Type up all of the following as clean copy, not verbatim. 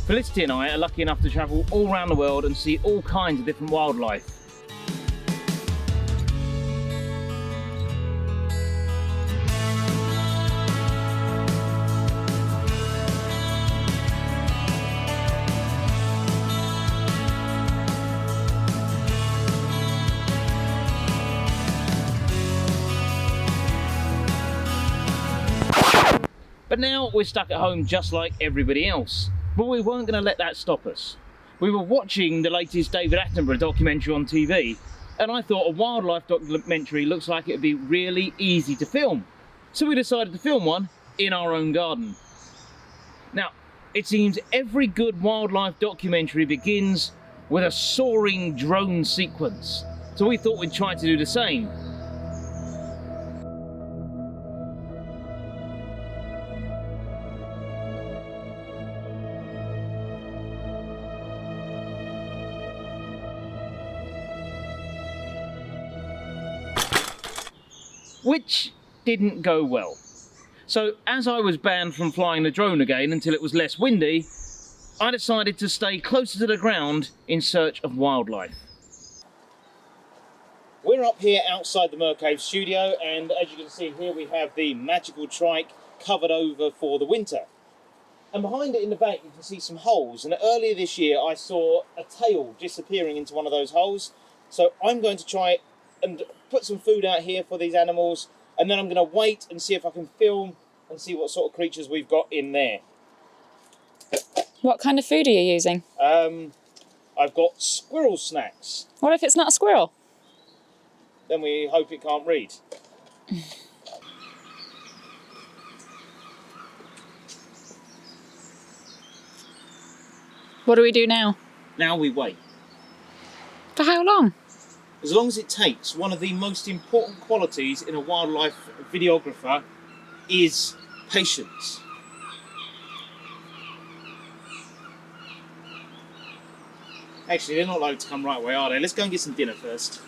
Felicity and I are lucky enough to travel all around the world and see all kinds of different wildlife. But now we're stuck at home just like everybody else. But we weren't going to let that stop us. We were watching the latest David Attenborough documentary on TV, and I thought a wildlife documentary looks like it would be really easy to film. So we decided to film one in our own garden. Now, it seems every good wildlife documentary begins with a soaring drone sequence. So we thought we'd try to do the same. Which didn't go well. So as I was banned from flying the drone again until it was less windy, I decided to stay closer to the ground in search of wildlife. We're up here outside the Mercave studio, and as you can see here we have the magical trike covered over for the winter. And behind it in the back you can see some holes, and earlier this year I saw a tail disappearing into one of those holes. So I'm going to try and put some food out here for these animals, and then I'm going to wait and see if I can film and see what sort of creatures we've got in there. What kind of food are you using? I've got squirrel snacks. What if it's not a squirrel? Then we hope it can't read. What do we do now? Now we wait. For how long? As long as it takes. One of the most important qualities in a wildlife videographer is patience. Actually, they're not likely to come right away, are they? Let's go and get some dinner first.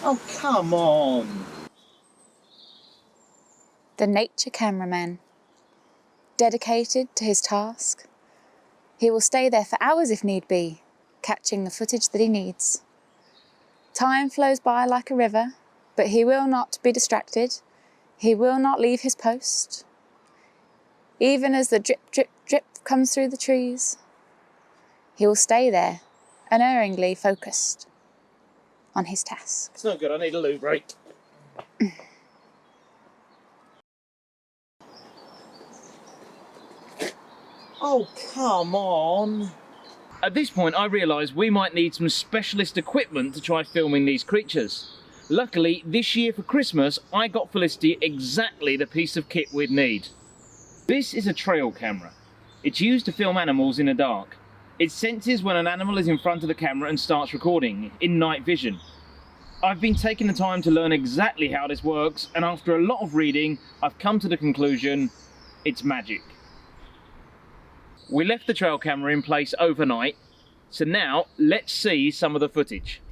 Oh, come on! The nature cameraman. Dedicated to his task. He will stay there for hours if need be, catching the footage that he needs. Time flows by like a river, but he will not be distracted. He will not leave his post. Even as the drip, drip, drip comes through the trees, he will stay there, unerringly focused on his task. It's not good, I need a loo break. Oh, come on! At this point, I realised we might need some specialist equipment to try filming these creatures. Luckily, this year for Christmas, I got Felicity exactly the piece of kit we'd need. This is a trail camera. It's used to film animals in the dark. It senses when an animal is in front of the camera and starts recording, in night vision. I've been taking the time to learn exactly how this works, and after a lot of reading, I've come to the conclusion it's magic. We left the trail camera in place overnight, so now let's see some of the footage.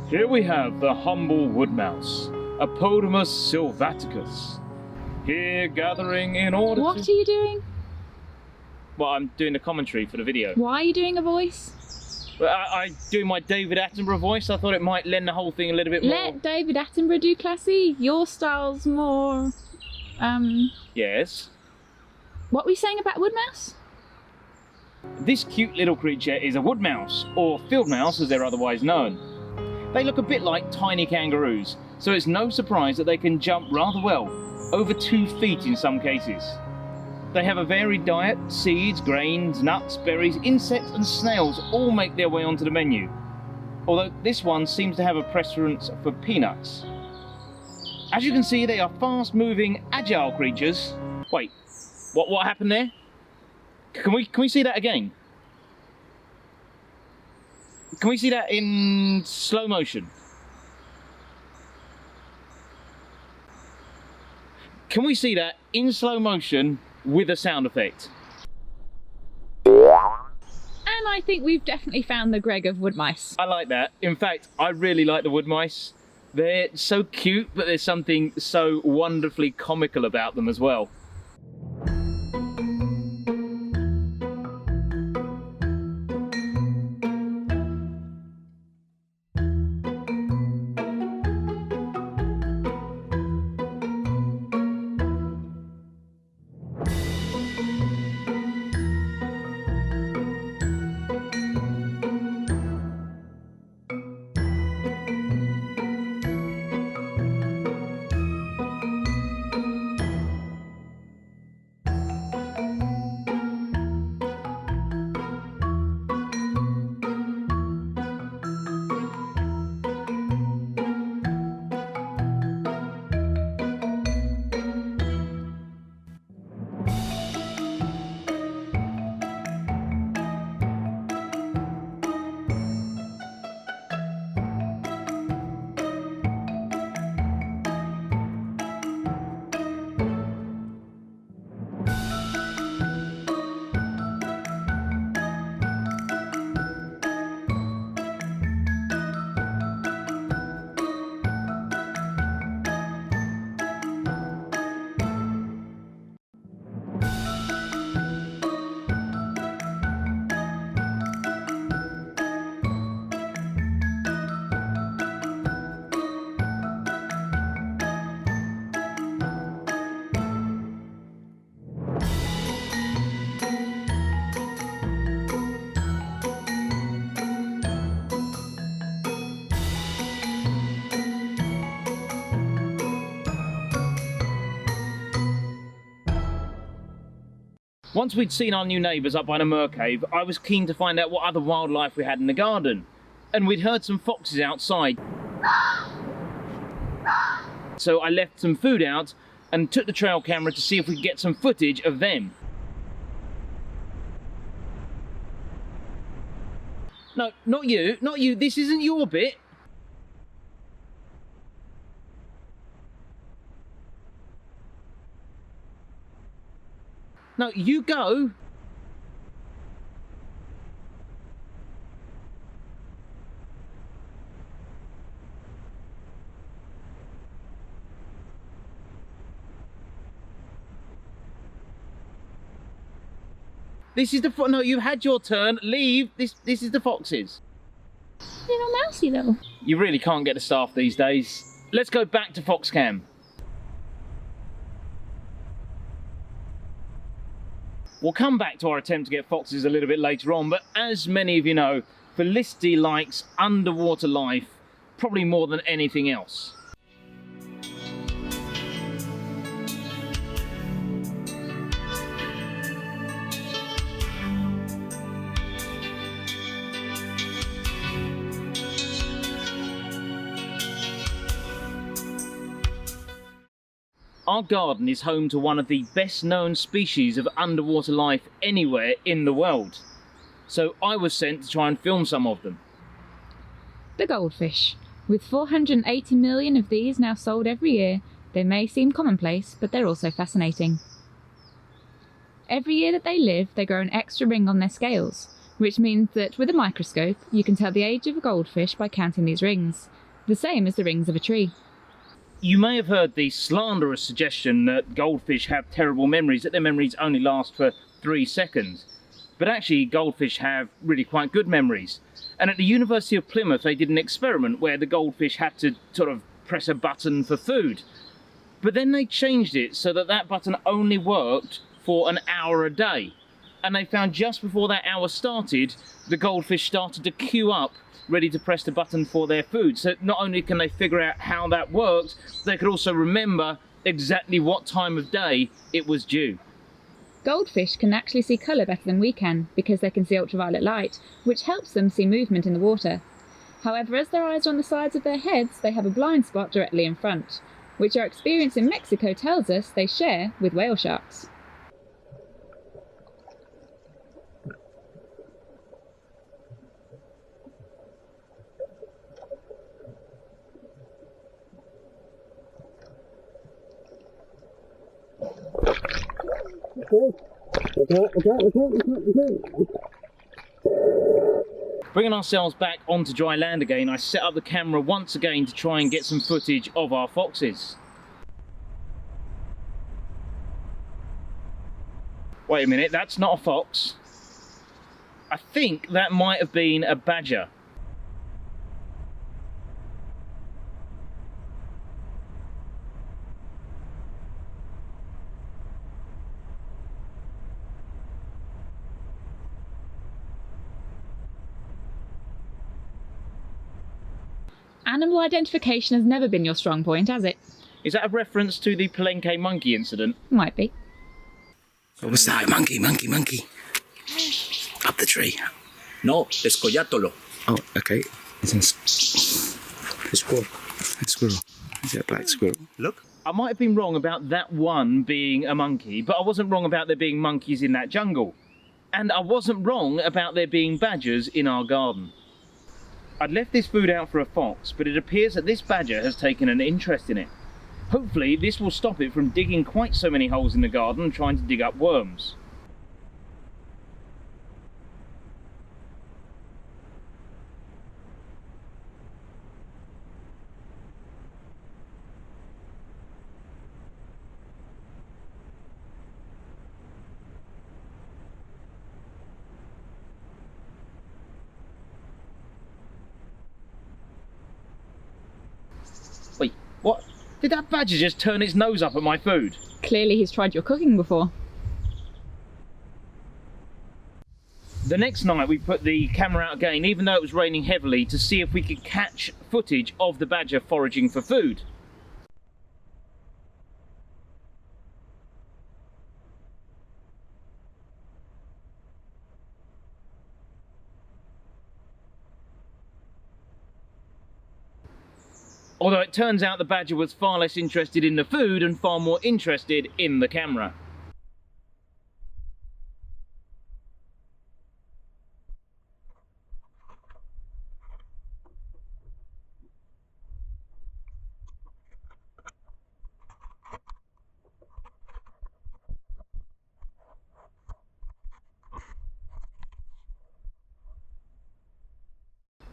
Here we have the humble woodmouse, Apodamus sylvaticus, here gathering in order What are you doing? Well, I'm doing the commentary for the video. Why are you doing a voice? Well, I do my David Attenborough voice. I thought it might lend the whole thing a little bit more. Let David Attenborough do classy. Your style's more... Yes? What were you saying about woodmouse? This cute little creature is a woodmouse, or field mouse as they're otherwise known. They look a bit like tiny kangaroos, so it's no surprise that they can jump rather well, over 2 feet in some cases. They have a varied diet. Seeds, grains, nuts, berries, insects and snails all make their way onto the menu. Although this one seems to have a preference for peanuts. As you can see, they are fast-moving, agile creatures. Wait, what happened there? Can we see that again? Can we see that in slow motion? Can we see that in slow motion with a sound effect? And I think we've definitely found the Greg of woodmice. I like that. In fact, I really like the woodmice. They're so cute, but there's something so wonderfully comical about them as well. Once we'd seen our new neighbours up by the mer cave, I was keen to find out what other wildlife we had in the garden. And we'd heard some foxes outside. So I left some food out and took the trail camera to see if we could get some footage of them. No, not you, not you, this isn't your bit. No, you go. This is the no. You've had your turn. Leave. This is the foxes. Little mousy though. You really can't get the staff these days. Let's go back to FoxCam. We'll come back to our attempt to get foxes a little bit later on, but as many of you know, Felicity likes underwater life probably more than anything else. Our garden is home to one of the best known species of underwater life anywhere in the world. So I was sent to try and film some of them. The goldfish. With 480 million of these now sold every year, they may seem commonplace, but they're also fascinating. Every year that they live, they grow an extra ring on their scales, which means that with a microscope, you can tell the age of a goldfish by counting these rings, the same as the rings of a tree. You may have heard the slanderous suggestion that goldfish have terrible memories, that their memories only last for 3 seconds. But actually, goldfish have really quite good memories. And at the University of Plymouth, they did an experiment where the goldfish had to sort of press a button for food. But then they changed it so that that button only worked for an hour a day. And they found just before that hour started, the goldfish started to queue up ready to press the button for their food. So not only can they figure out how that worked, they could also remember exactly what time of day it was due. Goldfish can actually see colour better than we can because they can see ultraviolet light, which helps them see movement in the water. However, as their eyes are on the sides of their heads, they have a blind spot directly in front, which our experience in Mexico tells us they share with whale sharks. Bringing ourselves back onto dry land again, I set up the camera once again to try and get some footage of our foxes. Wait a minute, that's not a fox. I think that might have been a badger. Animal identification has never been your strong point, has it? Is that a reference to the Palenque monkey incident? Might be. What was that? Monkey. Up the tree. No, escollátolo. Oh, okay. It's a squirrel. A squirrel. Is it a black squirrel? Look. I might have been wrong about that one being a monkey, but I wasn't wrong about there being monkeys in that jungle. And I wasn't wrong about there being badgers in our garden. I'd left this food out for a fox, but it appears that this badger has taken an interest in it. Hopefully this will stop it from digging quite so many holes in the garden and trying to dig up worms. Wait, what? Did that badger just turn its nose up at my food? Clearly he's tried your cooking before. The next night we put the camera out again, even though it was raining heavily, to see if we could catch footage of the badger foraging for food. Although it turns out the badger was far less interested in the food and far more interested in the camera.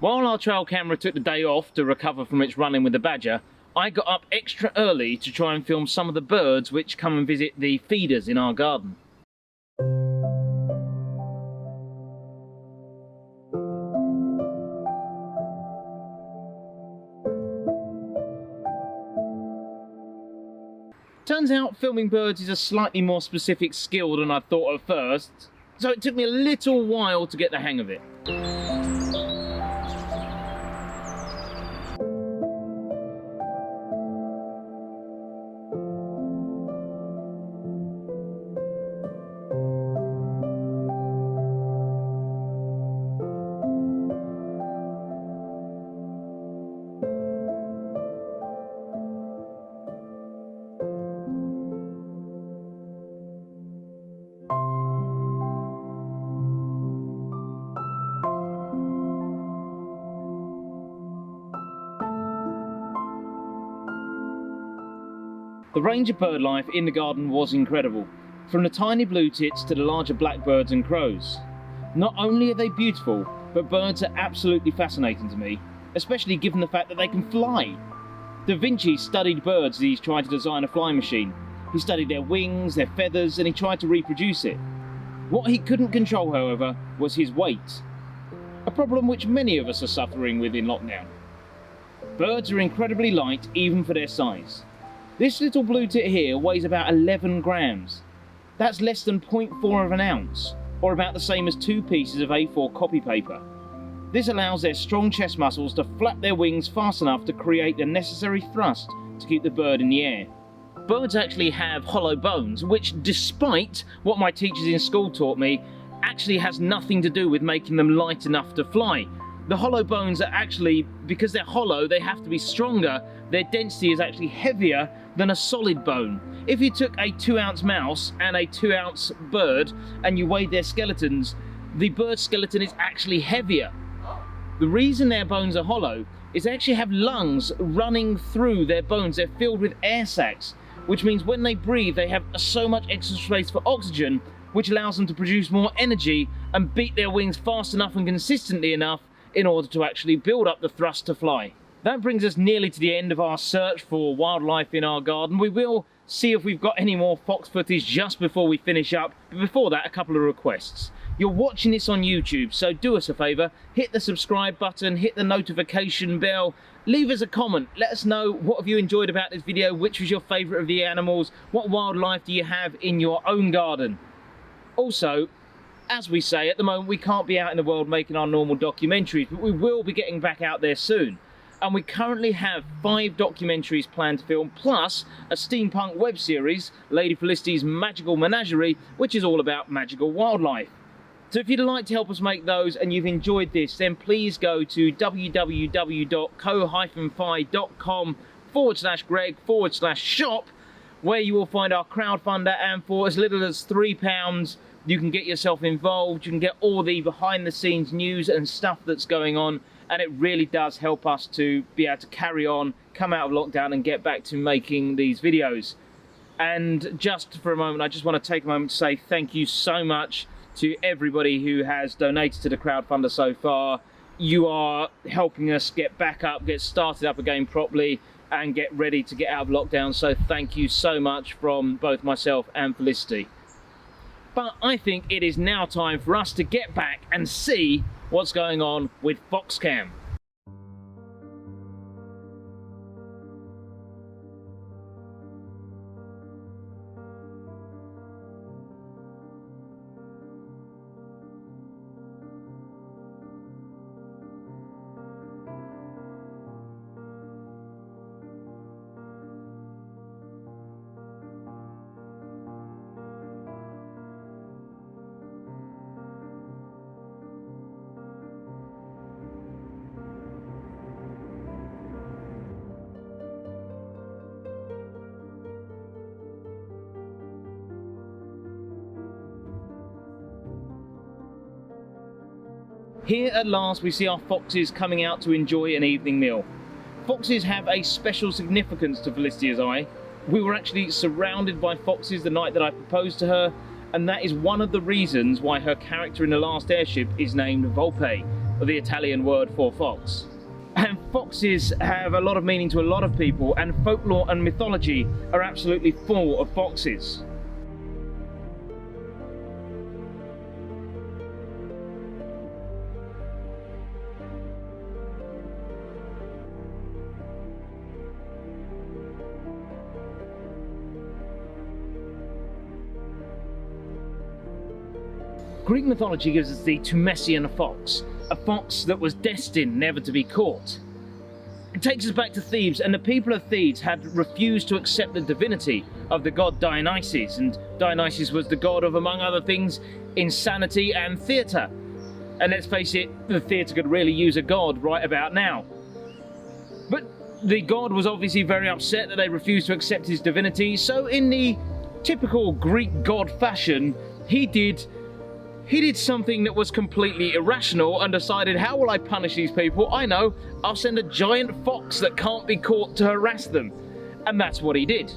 While our trail camera took the day off to recover from its run-in with the badger, I got up extra early to try and film some of the birds which come and visit the feeders in our garden. Turns out filming birds is a slightly more specific skill than I thought at first, so it took me a little while to get the hang of it. The range of bird life in the garden was incredible, from the tiny blue tits to the larger blackbirds and crows. Not only are they beautiful, but birds are absolutely fascinating to me, especially given the fact that they can fly. Da Vinci studied birds as he's tried to design a flying machine. He studied their wings, their feathers, and he tried to reproduce it. What he couldn't control, however, was his weight. A problem which many of us are suffering with in lockdown. Birds are incredibly light even for their size. This little blue tit here weighs about 11 grams. That's less than 0.4 of an ounce, or about the same as 2 pieces of A4 copy paper. This allows their strong chest muscles to flap their wings fast enough to create the necessary thrust to keep the bird in the air. Birds actually have hollow bones, which, despite what my teachers in school taught me, actually has nothing to do with making them light enough to fly. The hollow bones are actually, because they're hollow, they have to be stronger. Their density is actually heavier than a solid bone. If you took a 2-ounce mouse and a 2-ounce bird and you weighed their skeletons, the bird's skeleton is actually heavier. The reason their bones are hollow is they actually have lungs running through their bones. They're filled with air sacs, which means when they breathe they have so much extra space for oxygen, which allows them to produce more energy and beat their wings fast enough and consistently enough in order to actually build up the thrust to fly. That brings us nearly to the end of our search for wildlife in our garden. We will see if we've got any more fox footage just before we finish up, but before that, a couple of requests. You're watching this on YouTube, so do us a favour, hit the subscribe button, hit the notification bell, leave us a comment, let us know what have you enjoyed about this video, which was your favourite of the animals, what wildlife do you have in your own garden. Also, as we say, at the moment we can't be out in the world making our normal documentaries, but we will be getting back out there soon. And we currently have 5 documentaries planned to film, plus a steampunk web series, Lady Felicity's Magical Menagerie, which is all about magical wildlife. So if you'd like to help us make those and you've enjoyed this, then please go to www.co-fi.com/Greg/shop, where you will find our crowdfunder, and for as little as £3, you can get yourself involved, you can get all the behind the scenes news and stuff that's going on, and it really does help us to be able to carry on, come out of lockdown and get back to making these videos. And just for a moment, I just want to take a moment to say thank you so much to everybody who has donated to the crowdfunder so far. You are helping us get back up, get started up again properly, and get ready to get out of lockdown, so thank you so much from both myself and Felicity. But I think it is now time for us to get back and see what's going on with FoxCam. Here at last we see our foxes coming out to enjoy an evening meal. Foxes have a special significance to Felicity's eye. We were actually surrounded by foxes the night that I proposed to her, and that is one of the reasons why her character in The Last Airship is named Volpe, or the Italian word for fox. And foxes have a lot of meaning to a lot of people, and folklore and mythology are absolutely full of foxes. Greek mythology gives us the Tumessian fox, a fox that was destined never to be caught. It takes us back to Thebes, and the people of Thebes had refused to accept the divinity of the god Dionysus, and Dionysus was the god of, among other things, insanity and theatre. And let's face it, the theatre could really use a god right about now. But the god was obviously very upset that they refused to accept his divinity, so in the typical Greek god fashion, he did something that was completely irrational and decided, how will I punish these people? I know, I'll send a giant fox that can't be caught to harass them. And that's what he did.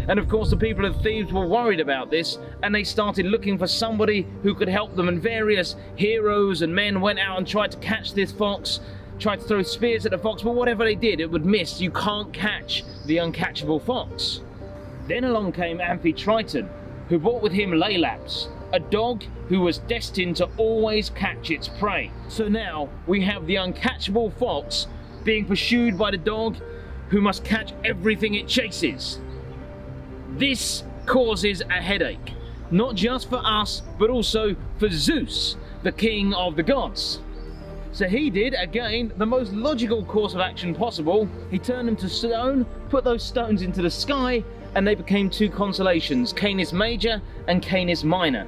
And of course the people of Thebes were worried about this, and they started looking for somebody who could help them, and various heroes and men went out and tried to catch this fox, tried to throw spears at the fox, but whatever they did, it would miss. You can't catch the uncatchable fox. Then along came Amphitryon, who brought with him Laelaps, a dog who was destined to always catch its prey. So now we have the uncatchable fox being pursued by the dog who must catch everything it chases. This causes a headache, not just for us, but also for Zeus, the king of the gods. So he did, again, the most logical course of action possible. He turned them to stone, put those stones into the sky, and they became two constellations, Canis Major and Canis Minor.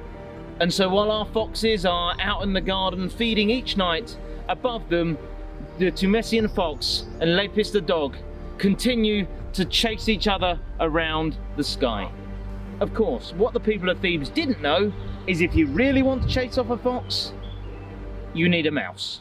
And so while our foxes are out in the garden feeding each night, above them, the Tumessian fox and Lepis the dog continue to chase each other around the sky. Of course, what the people of Thebes didn't know is if you really want to chase off a fox, you need a mouse.